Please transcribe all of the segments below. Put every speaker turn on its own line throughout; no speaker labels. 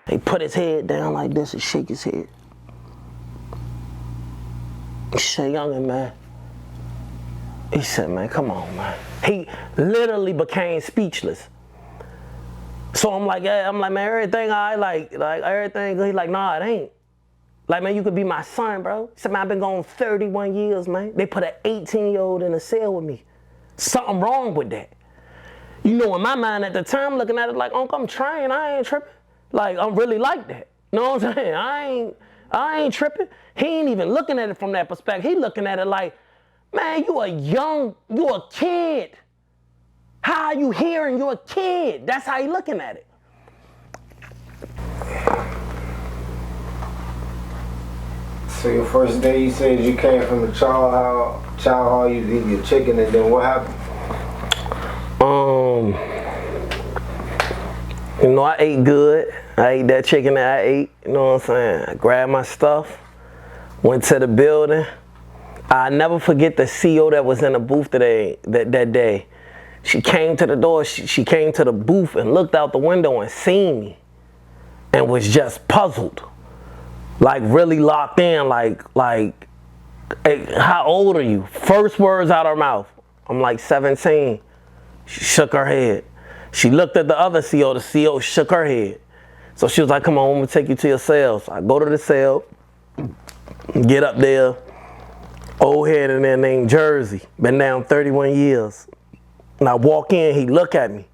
He put his head down like this and shake his head. He said, youngin' man. He said, man, come on, man. He literally became speechless. So I'm like, man, everything all right, like everything good. He's like, nah, it ain't. Like, man, you could be my son, bro. He said, man, I've been gone 31 years, man. They put an 18-year-old in a cell with me. Something wrong with that. You know, in my mind at the time, looking at it like, Uncle, I'm trying, I ain't tripping. Like, I'm really like that. You know what I'm saying? I ain't tripping. He ain't even looking at it from that perspective. He looking at it like, man, you a kid. How are you hearing you're a kid? That's how he looking at it.
So your first day, you said you came from the child hall, you was eating your chicken, and then what happened?
You know, I ate good. I ate that chicken that I ate, you know what I'm saying? I grabbed my stuff, went to the building. I'll never forget the CEO that was in the booth that day. She came to the door, she came to the booth and looked out the window and seen me and was just puzzled. Like really locked in, like, hey, how old are you? First words out her mouth, I'm like 17. She shook her head. She looked at the other CEO, the CEO shook her head. So she was like, come on, I'm gonna take you to your cell. So I go to the cell, get up there, old head in there named Jersey, been down 31 years. And I walk in, he look at me.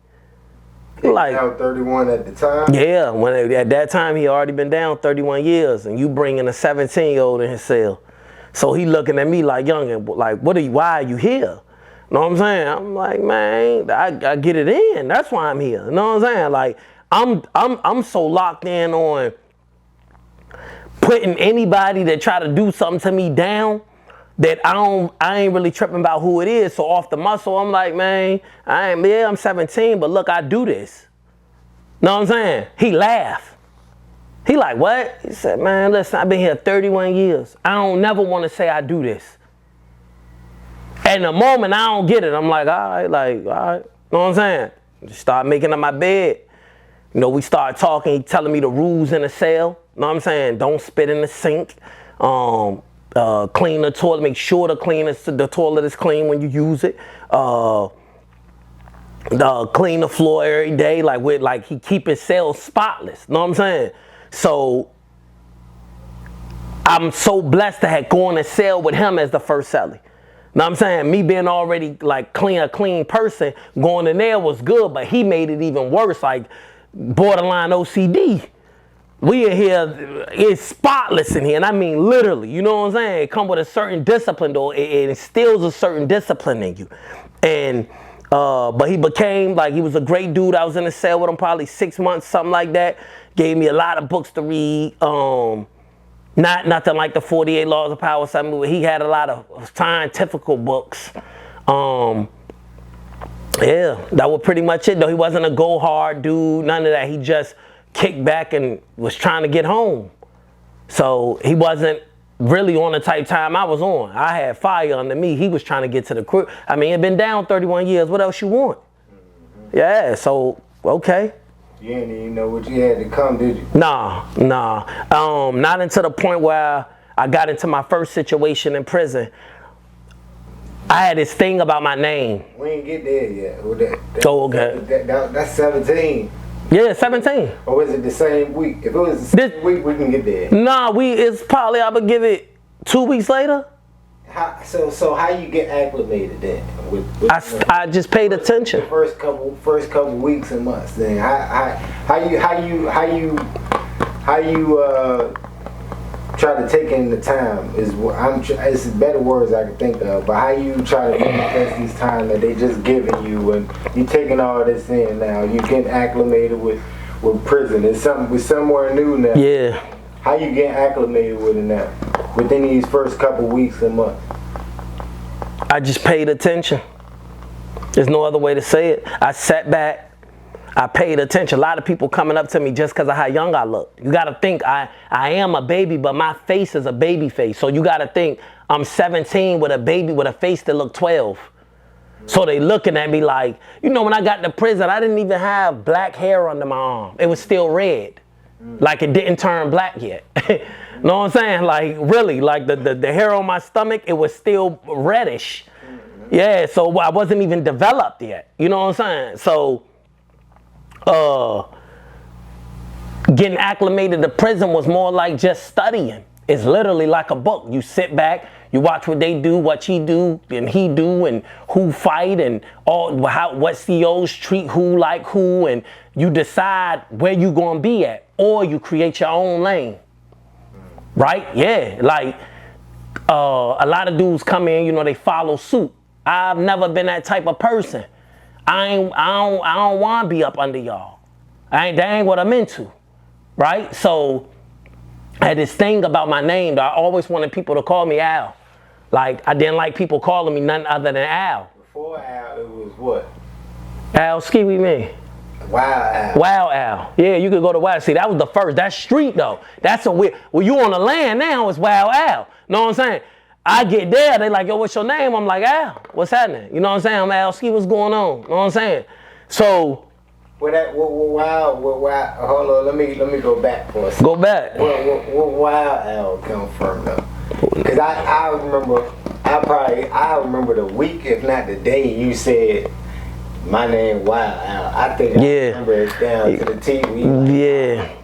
Like,
down 31 at the time?
Yeah, at that time he already been down 31 years and you bringing a 17-year-old in his cell. So he looking at me like, youngin', like, why are you here? Know what I'm saying? I'm like, man, I get it in. That's why I'm here. You know what I'm saying? Like, I'm so locked in on putting anybody that try to do something to me down that I ain't really tripping about who it is. So off the muscle, I'm like, man, I'm 17, but look, I do this. Know what I'm saying? He laughed. He like, what? He said, man, listen, I've been here 31 years. I don't never want to say I do this. And the moment I don't get it, I'm like, all right. Know what I'm saying? Just start making up my bed. You know, we start talking, he telling me the rules in the cell. Know what I'm saying? Don't spit in the sink. Clean the toilet, make sure the toilet is clean when you use it. Clean the floor every day, like he keep his cell spotless. Know what I'm saying? So I'm so blessed to have gone to cell with him as the first cellie. Know what I'm saying? Me being already like a clean person, going in there was good, but he made it even worse, like borderline OCD. We in here, it's spotless in here, and I mean literally, you know what I'm saying? It come with a certain discipline though, it instills a certain discipline in you. And, but he became, like, he was a great dude. I was in the cell with him probably 6 months, something like that. Gave me a lot of books to read. Nothing like the 48 Laws of Power, something, but he had a lot of scientific books. Yeah, that was pretty much it though. He wasn't a go hard dude, none of that. He just kicked back and was trying to get home. So he wasn't really on the type time I was on. I had fire under me. He was trying to get to the crew. I mean, it been down 31 years. What else you want? Mm-hmm. Yeah, so, okay.
You didn't even know what you had to come, did you?
Nah. Not until the point where I got into my first situation in prison. I had this thing about my name.
We ain't get there yet.
Oh, okay.
That's 17.
Yeah, 17.
Or is it the same week? If it was the same week, we can get there.
Nah, it's probably, I would give it 2 weeks later.
So how you get acclimated then?
I just paid attention.
The first couple weeks and months. Then how you try to take in the time it's better words I can think of. But how you try to manifest these time that they just giving you, and you taking all this in now. You getting acclimated with prison. It's somewhere new now.
Yeah.
How you getting acclimated with it now? Within these first couple weeks and months.
I just paid attention. There's no other way to say it. I sat back. I paid attention. A lot of people coming up to me just because of how young I look. You got to think I am a baby, but my face is a baby face. So you got to think I'm 17 with a baby with a face that look 12. So they looking at me like, you know, when I got to prison, I didn't even have black hair under my arm. It was still red. Like it didn't turn black yet. Know what I'm saying? Like really, like the hair on my stomach, it was still reddish. Yeah, so I wasn't even developed yet. You know what I'm saying? So, getting acclimated to prison was more like just studying. It's literally like a book. You sit back, you watch what they do, what she do, and he do, and who fight, and what CEOs treat who like who, and you decide where you gonna be at, or you create your own lane. Right? Yeah, like a lot of dudes come in, you know, they follow suit. I've never been that type of person. I don't want to be up under y'all. That ain't what I'm into, right? So I had this thing about my name that I always wanted people to call me Al. Like I didn't like people calling me nothing other than Al.
Before Al, it was what?
Al Ski, we mean?
Wild Al.
Wild Al. Yeah, you could go to Wild. See, that was the first. That's street though. That's a weird. Well, you on the land now, it's Wild Al. Know what I'm saying? I get there, they like, yo, what's your name? I'm like, Al, what's happening? You know what I'm saying? I'm Al Ski, what's going on? Know what I'm saying? So.
Hold on, let me go back for a second.
Go back.
Where Wild Al come from though? Because I remember the week, if not the day you said, my name Wild Al. I think I remember it down to the TV.
Yeah.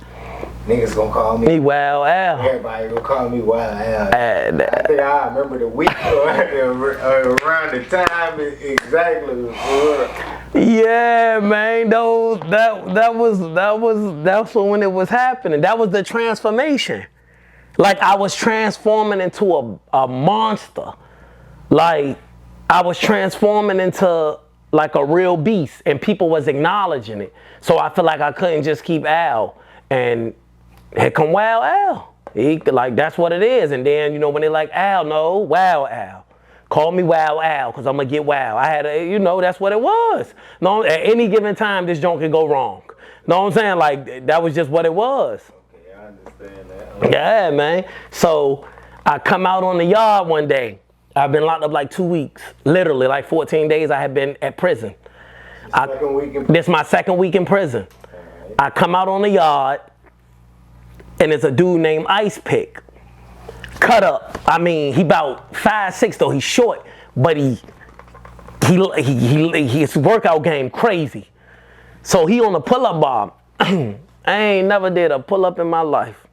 Niggas gonna call me
Wild Al.
Everybody gonna call me Wild Al. I think I remember the week around the time exactly.
Yeah, man. That's when it was happening. That was the transformation. Like I was transforming into a monster. Like I was transforming into like a real beast, and people was acknowledging it. So I feel like I couldn't just keep Al. And here come Wild Al. Like that's what it is. And then, you know, when they like Al, no, Wild Al. Call me Wild Al, because I'm going to get wild. I had that's what it was. No, at any given time, this joint could go wrong. Know what I'm saying? Like, that was just what it was.
Okay, I understand that.
Yeah, man. So, I come out on the yard one day. I've been locked up like 2 weeks. Literally, like 14 days I had been at prison. This is my second week in prison. Right. I come out on the yard, and there's a dude named Ice Pick. Cut up. I mean, he about 5'6" though. He's short, but his workout game crazy. So he on the pull-up bar. I ain't never did a pull-up in my life.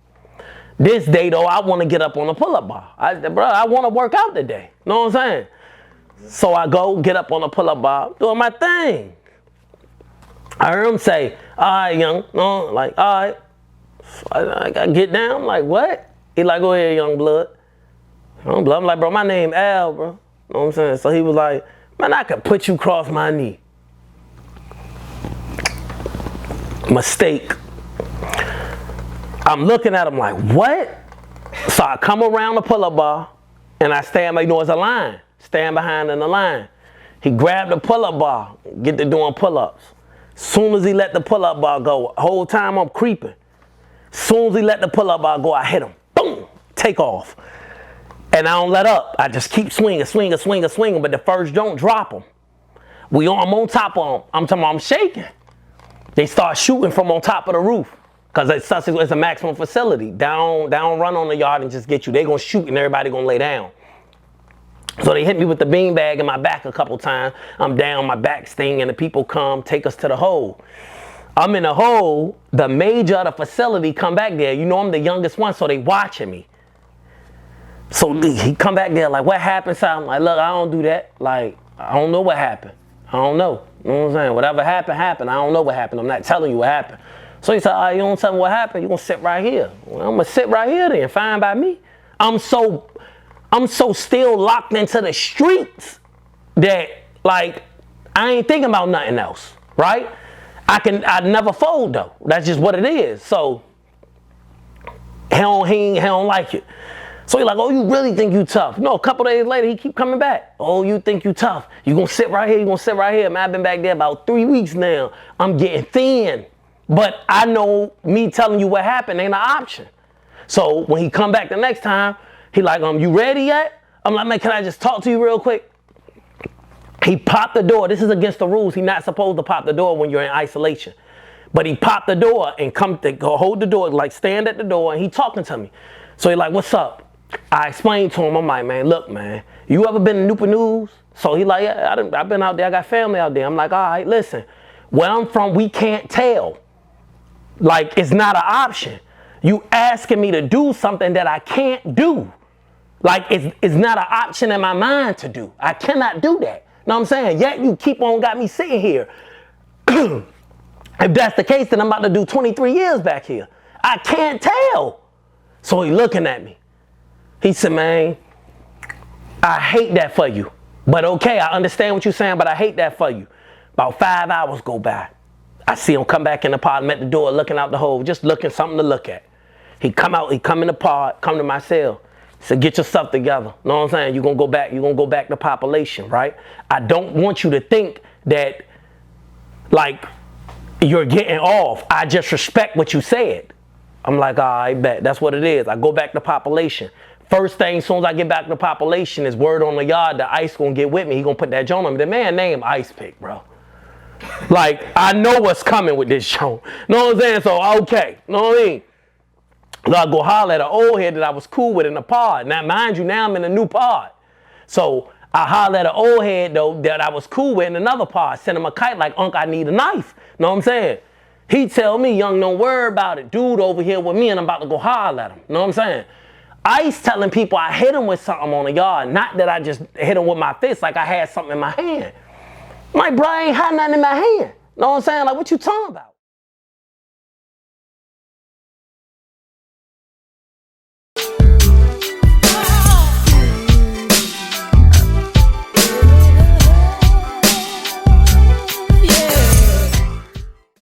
This day though, I want to get up on the pull-up bar. I want to work out today. Know what I'm saying? So I go get up on the pull-up bar, doing my thing. I heard him say, "All right, young," no, like, "All right." I get down. I'm like, what? He like, go ahead, young blood. I'm like, bro, my name Al, bro. Know what I'm saying? So he was like, man, I could put you across my knee. Mistake. I'm looking at him like, what? So I come around the pull-up bar, and I stand, you know, it's a line. Stand behind in the line. He grabbed the pull-up bar, get to doing pull-ups. Soon as he let the pull-up bar go, whole time I'm creeping. Soon as he let the pull-up bar go, I hit him. Boom! Take off. And I don't let up. I just keep swinging, but the first don't drop him. I'm on top of him. I'm shaking. They start shooting from on top of the roof. Because it's a maximum facility. Down, run on the yard and just get you. They gonna shoot and everybody gonna lay down. So they hit me with the beanbag in my back a couple times. I'm down, my back sting, and the people come, take us to the hole. I'm in a hole, the major of the facility come back there. You know I'm the youngest one, so they watching me. So he come back there like, what happened? So I'm like, look, I don't do that. Like, I don't know what happened. I don't know. You know what I'm saying? Whatever happened, happened. I don't know what happened. I'm not telling you what happened. So he said, all right, you don't tell me what happened. You're going to sit right here. Well, I'm going to sit right here then. Fine by me. I'm so still locked into the streets that, like, I ain't thinking about nothing else, right? I never fold though. That's just what it is. So he don't like it. So he like, oh, you really think you tough? No, a couple days later, he keep coming back. Oh, you think you tough? You gonna sit right here? You gonna sit right here? Man, I've been back there about 3 weeks now. I'm getting thin, but I know me telling you what happened ain't an option. So when he come back the next time, he like, you ready yet? I'm like, man, can I just talk to you real quick? He popped the door. This is against the rules. He's not supposed to pop the door when you're in isolation. But he popped the door and come to go hold the door, like stand at the door, and he talking to me. So he like, what's up? I explained to him, I'm like, man, look, man, you ever been to Newport News? So he like, yeah, I've been out there, I got family out there. I'm like, all right, listen, where I'm from, we can't tell. Like, it's not an option. You asking me to do something that I can't do. Like, it's not an option in my mind to do. I cannot do that. Know what I'm saying? Yet you keep on got me sitting here. If that's the case, then I'm about to do 23 years back here. I can't tell. So he looking at me. He said, man, I hate that for you. But okay, I understand what you're saying, but I hate that for you. About 5 hours go by. I see him come back in the pod, I'm at the door looking out the hole, just looking, something to look at. He come out, he come in the pod, come to my cell. He said, get your stuff together. Know what I'm saying? You're gonna go back to population, right? I don't want you to think that, like, you're getting off. I just respect what you said. I'm like, all right, bet. That's what it is. I go back to population. First thing, as soon as I get back to population, is word on the yard that Ice gonna get with me. He gonna put that joint on me. The man named Ice Pick, bro. Like, I know what's coming with this joint. Know what I'm saying? So, okay. Know what I mean? So I go holler at an old head that I was cool with in the pod. Now, mind you, now I'm in a new pod. So I holler at an old head, though, that I was cool with in another pod. Send him a kite like, Unc, I need a knife. Know what I'm saying? He tell me, young, don't worry about it. Dude over here with me, and I'm about to go holler at him. Know what I'm saying? Ice telling people I hit him with something on the yard. Not that I just hit him with my fist like I had something in my hand. I'm like, bro, I ain't had nothing in my hand. Know what I'm saying? Like, what you talking about?